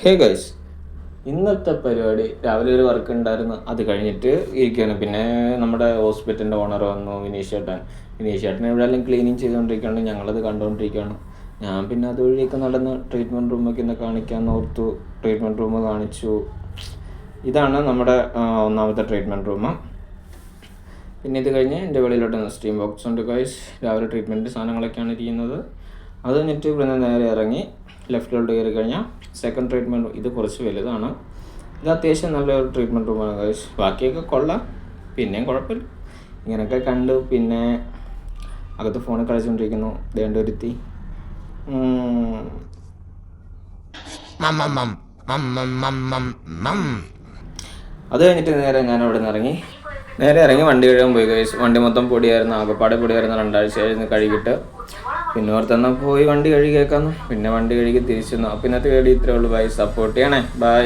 Hey guys, ഇന്നത്തെ പരിപാടി രാവിലെ ഒരു വർക്ക് ഉണ്ടായിരുന്നു, അത് കഴിഞ്ഞിട്ട് ഇരിക്കുകയാണ്. പിന്നെ നമ്മുടെ ഹോസ്പിറ്റലിൻ്റെ ഓണർ വന്നു, വിനീഷേട്ടൻ എവിടെയെല്ലാം ക്ലീനിങ് ചെയ്തുകൊണ്ടിരിക്കുകയാണ്, ഞങ്ങളത് കണ്ടുകൊണ്ടിരിക്കുകയാണ്. ഞാൻ പിന്നെ അതുവഴിയൊക്കെ നടന്ന് ട്രീറ്റ്മെൻറ്റ് റൂമൊക്കെ ഇന്ന് കാണിക്കാമെന്ന് ഓർത്തു. ട്രീറ്റ്മെൻറ്റ് റൂം കാണിച്ചു. ഇതാണ് നമ്മുടെ ഒന്നാമത്തെ ട്രീറ്റ്മെൻറ്റ് റൂം. പിന്നെ ഇത് കഴിഞ്ഞ് എൻ്റെ വെളിയിലോട്ട് സ്റ്റീം ബോക്സ് ഉണ്ട് ഗൈസ്. രാവിലെ ട്രീറ്റ്മെൻറ്റ് സാധനങ്ങളൊക്കെയാണ് ഇരിക്കുന്നത്. അത് കഴിഞ്ഞിട്ട് ഇവിടെ നേരെ ഇറങ്ങി ലെഫ്റ്റിലോട്ട് കയറി കഴിഞ്ഞാൽ സെക്കൻഡ് ട്രീറ്റ്മെൻറ്റ്. ഇത് കുറച്ച് വലുതാണ്. ഇത് അത്യാവശ്യം നല്ലൊരു ട്രീറ്റ്മെൻറ്റ് റൂമാണ് ഗൈസ്. ബാക്കിയൊക്കെ കൊള്ളാം, പിന്നെയും കുഴപ്പമില്ല. ഇങ്ങനെയൊക്കെ കണ്ടു. പിന്നെ അകത്ത് ഫോണിൽ കളിച്ചുകൊണ്ടിരിക്കുന്നു ദേണ്ട ഒരുത്തി. അത് കഴിഞ്ഞിട്ട് ഞാൻ അവിടെ നിന്ന് ഇറങ്ങി വണ്ടി കഴുകാൻ പോയി ഗൈസ്. വണ്ടി മൊത്തം പൊടിയായിരുന്നു, ആകപ്പാടെ പൊടിയായിരുന്നു. 2 ആഴ്ചയായിരുന്നു കഴുകിയിട്ട്. പിന്നെ ഓർത്തെന്നാൽ പോയി വണ്ടി കഴുകിയേക്കാന്നു. പിന്നെ വണ്ടി കഴുകി തിരിച്ചു. അപ്പോൾ ഇന്നത്തെ വീഡിയോ ഇത്രേ ഉള്ളൂ. ബൈ, സപ്പോർട്ട് ചെയ്യണേ. ബൈ.